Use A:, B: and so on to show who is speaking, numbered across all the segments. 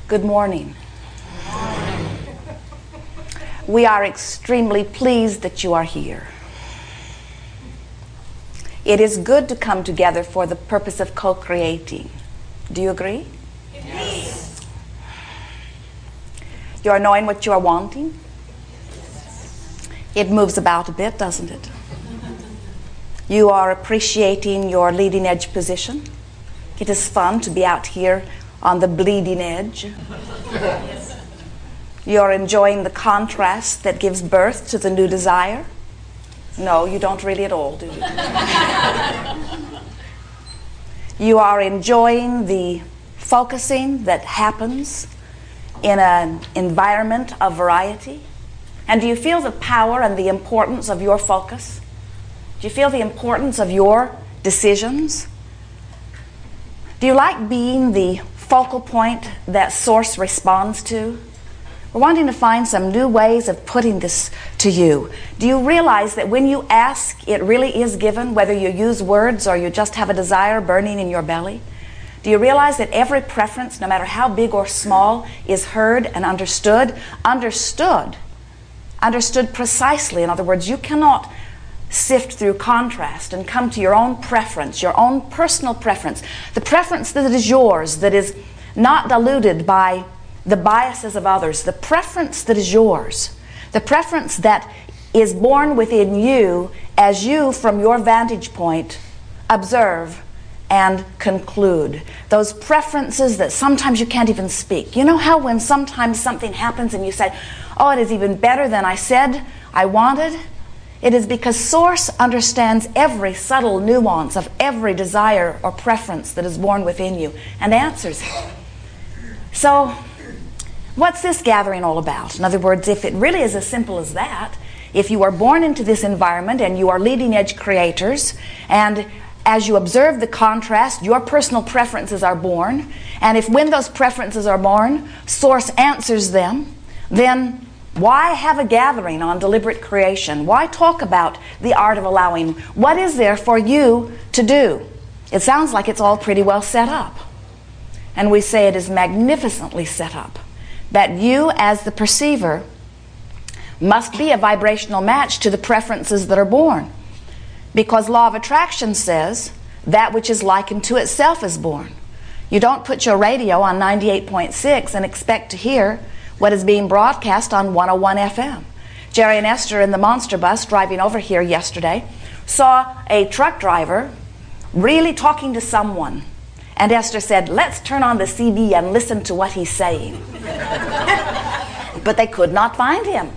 A: Good morning. We are extremely pleased that you are here. It is good to come together for the purpose of co-creating. Do you agree?
B: Yes.
A: You are knowing what you are wanting? It moves about a bit, doesn't it? You are appreciating your leading edge position. It is fun to be out here on the bleeding edge.
B: Yes.
A: You're enjoying the contrast that gives birth to the new desire. No, you don't really at all, do you? You are enjoying the focusing that happens in an environment of variety. And do you feel the power and the importance of your focus? Do you feel the importance of your decisions? Do you like being the focal point that Source responds to? We're wanting to find some new ways of putting this to you. Do you realize that when you ask, it really is given, whether you use words or you just have a desire burning in your belly? Do you realize that every preference, no matter how big or small, is heard and understood? Understood precisely. In other words, you cannot sift through contrast and come to your own preference, your own personal preference, the preference that is yours, that is not diluted by the biases of others, the preference that is yours, the preference that is born within you as you, from your vantage point, observe and conclude. Those preferences that sometimes you can't even speak. You know how when sometimes something happens and you say, oh, it is even better than I said I wanted? It is because Source understands every subtle nuance of every desire or preference that is born within you and answers it. So, what's this gathering all about? In other words, if it really is as simple as that, if you are born into this environment and you are leading edge creators, and as you observe the contrast, your personal preferences are born, and if when those preferences are born, Source answers them, then why have a gathering on deliberate creation? Why talk about the art of allowing? What is there for you to do? It sounds like it's all pretty well set up. And we say it is magnificently set up. That you, as the perceiver, must be a vibrational match to the preferences that are born. Because law of attraction says that which is likened to itself is born. You don't put your radio on 98.6 and expect to hear what is being broadcast on 101 FM. Jerry and Esther in the monster bus driving over here yesterday saw a truck driver really talking to someone. And Esther said, let's turn on the CD and listen to what he's saying. But they could not find him.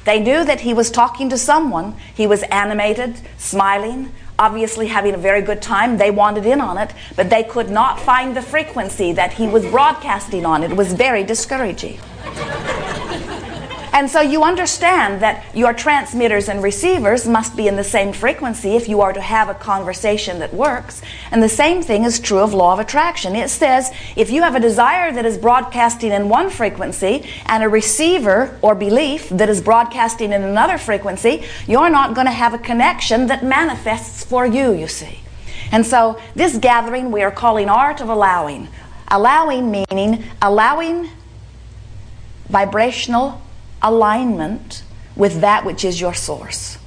A: They knew that he was talking to someone. He was animated, smiling, obviously having a very good time. They wanted in on it, but they could not find the frequency that he was broadcasting on. It was very discouraging. And so you understand that your transmitters and receivers must be in the same frequency if you are to have a conversation that works. And the same thing is true of law of attraction. It says if you have a desire that is broadcasting in one frequency and a receiver or belief that is broadcasting in another frequency, you're not going to have a connection that manifests for you, you see. And so this gathering we are calling Art of Allowing. Allowing meaning allowing vibrational alignment with that which is your source.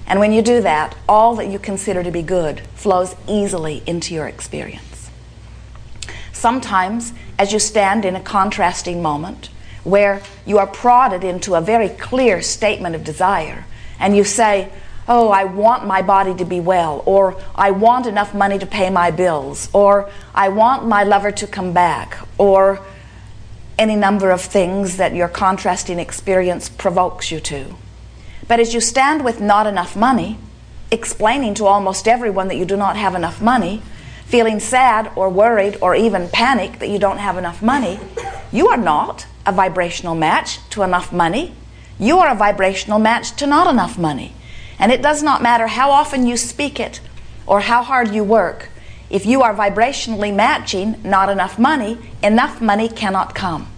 A: And when you do that, all that you consider to be good flows easily into your experience. Sometimes, as you stand in a contrasting moment where you are prodded into a very clear statement of desire, and you say, oh, I want my body to be well, or I want enough money to pay my bills, or I want my lover to come back, or any number of things that your contrasting experience provokes you to. But as you stand with not enough money, explaining to almost everyone that you do not have enough money, feeling sad or worried or even panicked that you don't have enough money, you are not a vibrational match to enough money. You are a vibrational match to not enough money. And it does not matter how often you speak it or how hard you work. If you are vibrationally matching not enough money cannot come.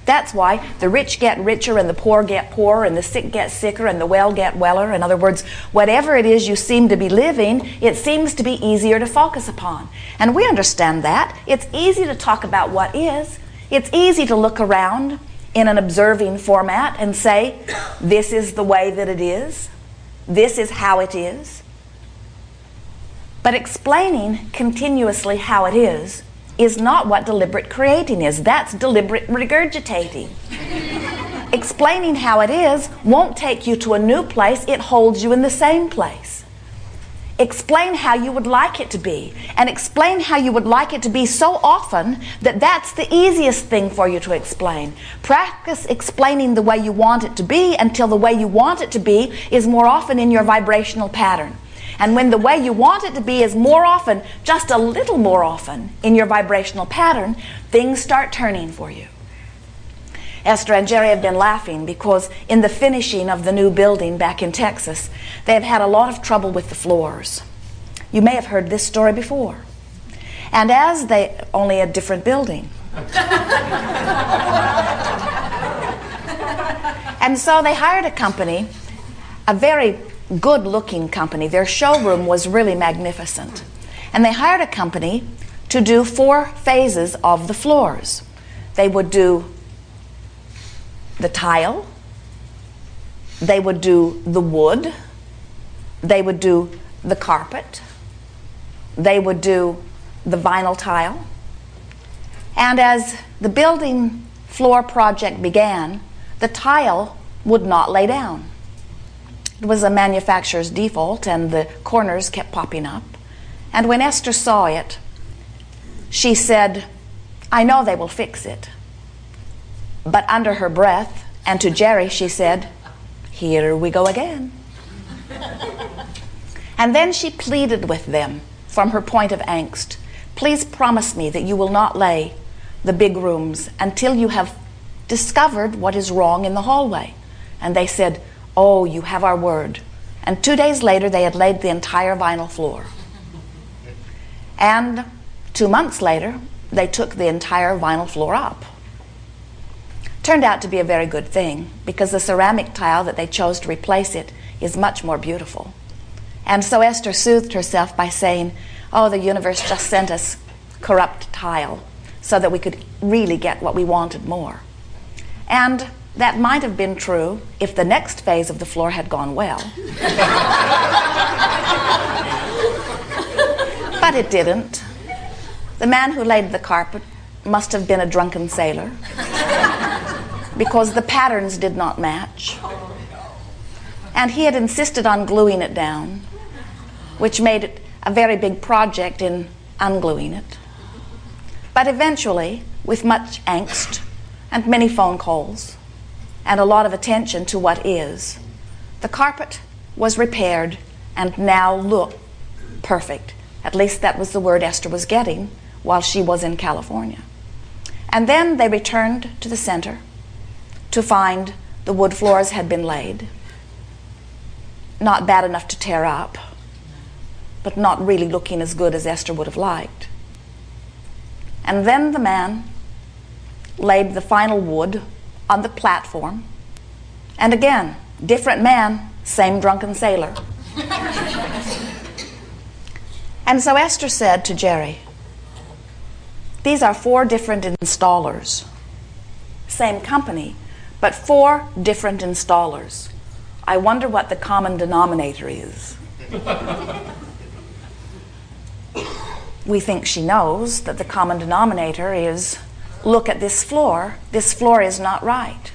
A: That's why the rich get richer and the poor get poorer and the sick get sicker and the well get weller. In other words, whatever it is you seem to be living, it seems to be easier to focus upon. And we understand that. It's easy to talk about what is, It's easy to look around in an observing format and say, this is the way that it is. This is how it is. But explaining continuously how it is not what deliberate creating is. That's deliberate regurgitating. Explaining how it is won't take you to a new place. It holds you in the same place. Explain how you would like it to be, and explain how you would like it to be so often that that's the easiest thing for you to explain. Practice explaining the way you want it to be until the way you want it to be is more often in your vibrational pattern. And when the way you want it to be is more often, just a little more often, in your vibrational pattern, things start turning for you. Esther and Jerry have been laughing because in the finishing of the new building back in Texas, they've had a lot of trouble with the floors. You may have heard this story before. And as they, only a different building. And so they hired a company, a very good-looking company. Their showroom was really magnificent. And they hired a company to do 4 phases of the floors. They would do the tile, they would do the wood, they would do the carpet, they would do the vinyl tile. And as the building floor project began, the tile would not lay down. It was a manufacturer's default, and the corners kept popping up. And when Esther saw it, she said, I know they will fix it. But under her breath, and to Jerry, she said, here we go again. And then she pleaded with them from her point of angst, please promise me that you will not lay the big rooms until you have discovered what is wrong in the hallway. And they said, oh, you have our word. And 2 days later, they had laid the entire vinyl floor. And 2 months later, they took the entire vinyl floor up. Turned out to be a very good thing, because the ceramic tile that they chose to replace it is much more beautiful. And so Esther soothed herself by saying, oh, the universe just sent us corrupt tile so that we could really get what we wanted more. And that might have been true if the next phase of the floor had gone well. But it didn't. The man who laid the carpet must have been a drunken sailor, because the patterns did not match. And he had insisted on gluing it down, which made it a very big project in ungluing it. But eventually, with much angst and many phone calls and a lot of attention to what is, the carpet was repaired and now looked perfect. At least that was the word Esther was getting while she was in California. And then they returned to the center to find the wood floors had been laid. Not bad enough to tear up, but not really looking as good as Esther would have liked. And then the man laid the final wood on the platform. And again, different man, same drunken sailor. And so Esther said to Jerry, these are 4 different installers. Same company, but 4 different installers. I wonder what the common denominator is. We think she knows that the common denominator is, look at this floor is not right.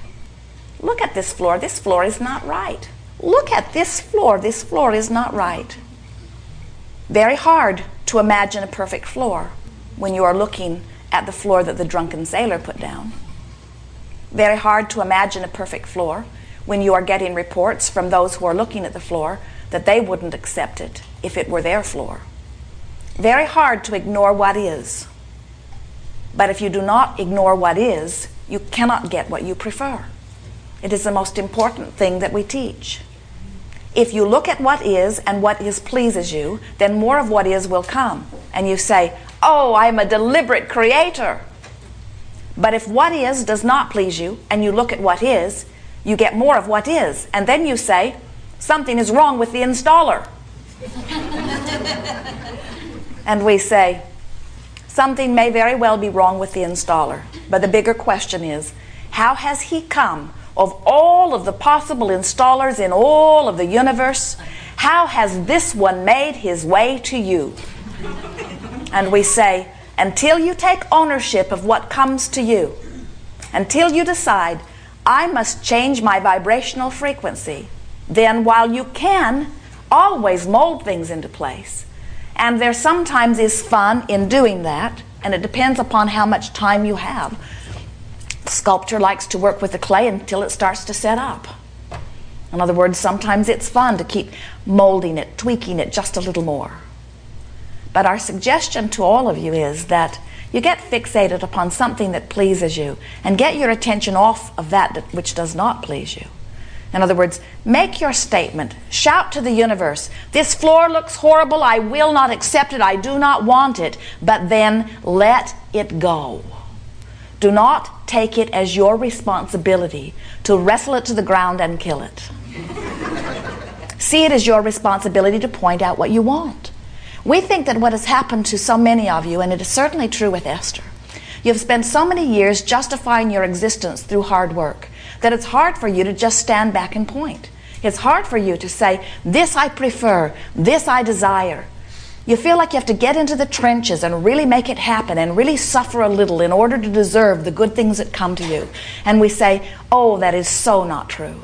A: Look at this floor is not right. Look at this floor is not right. Very hard to imagine a perfect floor when you are looking at the floor that the drunken sailor put down. Very hard to imagine a perfect floor when you are getting reports from those who are looking at the floor that they wouldn't accept it if it were their floor. Very hard to ignore what is. But if you do not ignore what is, you cannot get what you prefer. It is the most important thing that we teach. If you look at what is and what is pleases you, then more of what is will come. And you say, oh, I'm a deliberate creator. But if what is does not please you, and you look at what is, you get more of what is. And then you say, something is wrong with the installer. And we say, Something may very well be wrong with the installer, but the bigger question is, how has he come, of all of the possible installers in all of the universe, how has this one made his way to you? And we say, until you take ownership of what comes to you, until you decide, I must change my vibrational frequency, then while you can always mold things into place, and there sometimes is fun in doing that, and it depends upon how much time you have. The sculptor likes to work with the clay until it starts to set up. In other words, sometimes it's fun to keep molding it, tweaking it just a little more. But our suggestion to all of you is that you get fixated upon something that pleases you and get your attention off of that which does not please you. In other words, make your statement. Shout to the universe, this floor looks horrible, I will not accept it, I do not want it, but then let it go. Do not take it as your responsibility to wrestle it to the ground and kill it. See it as your responsibility to point out what you want. We think that what has happened to so many of you, and it is certainly true with Esther, you've spent so many years justifying your existence through hard work that it's hard for you to just stand back and point. It's hard for you to say, this I prefer, this I desire. You feel like you have to get into the trenches and really make it happen and really suffer a little in order to deserve the good things that come to you. And we say, oh, that is so not true.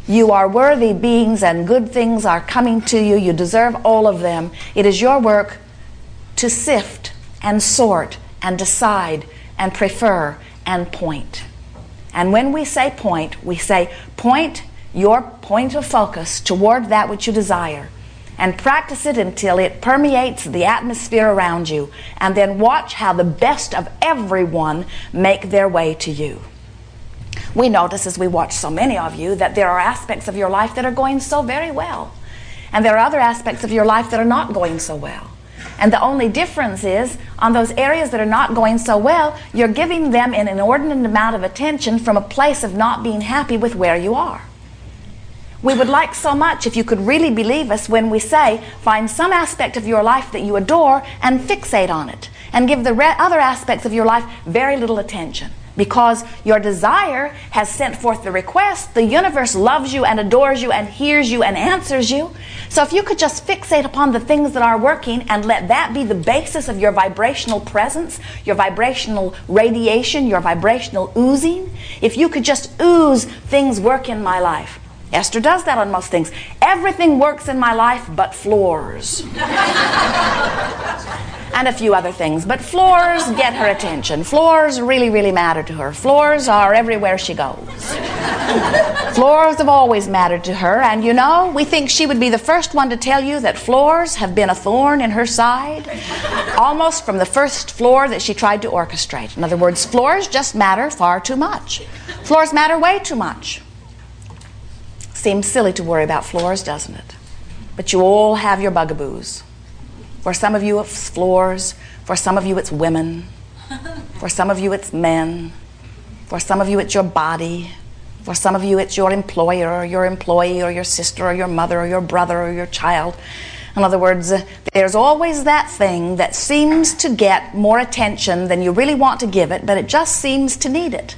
A: You are worthy beings and good things are coming to you. You deserve all of them. It is your work to sift and sort and decide and prefer and point. And when we say point, we say point your point of focus toward that which you desire and practice it until it permeates the atmosphere around you, and then watch how the best of everyone make their way to you. We notice as we watch so many of you that there are aspects of your life that are going so very well, and there are other aspects of your life that are not going so well. And the only difference is, on those areas that are not going so well, you're giving them an inordinate amount of attention from a place of not being happy with where you are. We would like so much if you could really believe us when we say, find some aspect of your life that you adore and fixate on it, and give the other aspects of your life very little attention. Because your desire has sent forth the request, the universe loves you and adores you and hears you and answers you. So if you could just fixate upon the things that are working and let that be the basis of your vibrational presence, your vibrational radiation, your vibrational oozing, if you could just ooze things work in my life. Esther does that on most things. Everything works in my life but floors. And a few other things. But floors get her attention. Floors really, really matter to her. Floors are everywhere she goes. Floors have always mattered to her. And you know, we think she would be the first one to tell you that floors have been a thorn in her side almost from the first floor that she tried to orchestrate. In other words, floors just matter far too much. Floors matter way too much. Seems silly to worry about floors, doesn't it? But you all have your bugaboos. For some of you it's floors, for some of you it's women, for some of you it's men, for some of you it's your body, for some of you it's your employer or your employee or your sister or your mother or your brother or your child. In other words, there's always that thing that seems to get more attention than you really want to give it, but it just seems to need it.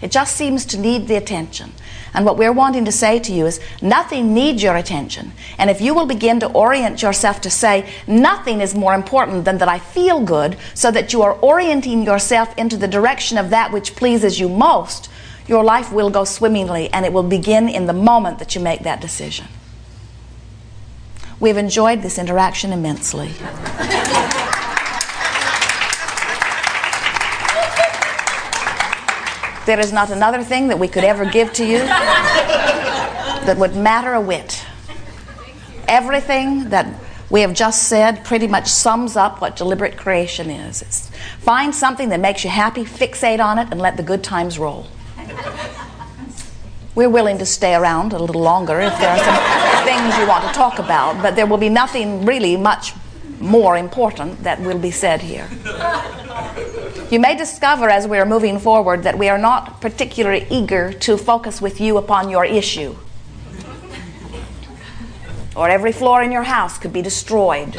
A: It just seems to need the attention. And what we're wanting to say to you is nothing needs your attention. And if you will begin to orient yourself to say nothing is more important than that I feel good, so that you are orienting yourself into the direction of that which pleases you most, your life will go swimmingly, and it will begin in the moment that you make that decision. We've enjoyed this interaction immensely. There is not another thing that we could ever give to you that would matter a whit. Everything that we have just said pretty much sums up what deliberate creation is. It's find something that makes you happy, fixate on it, and let the good times roll. We're willing to stay around a little longer if there are some things you want to talk about, but there will be nothing really much more important that will be said here. You may discover as we are moving forward that we are not particularly eager to focus with you upon your issue. Or every floor in your house could be destroyed.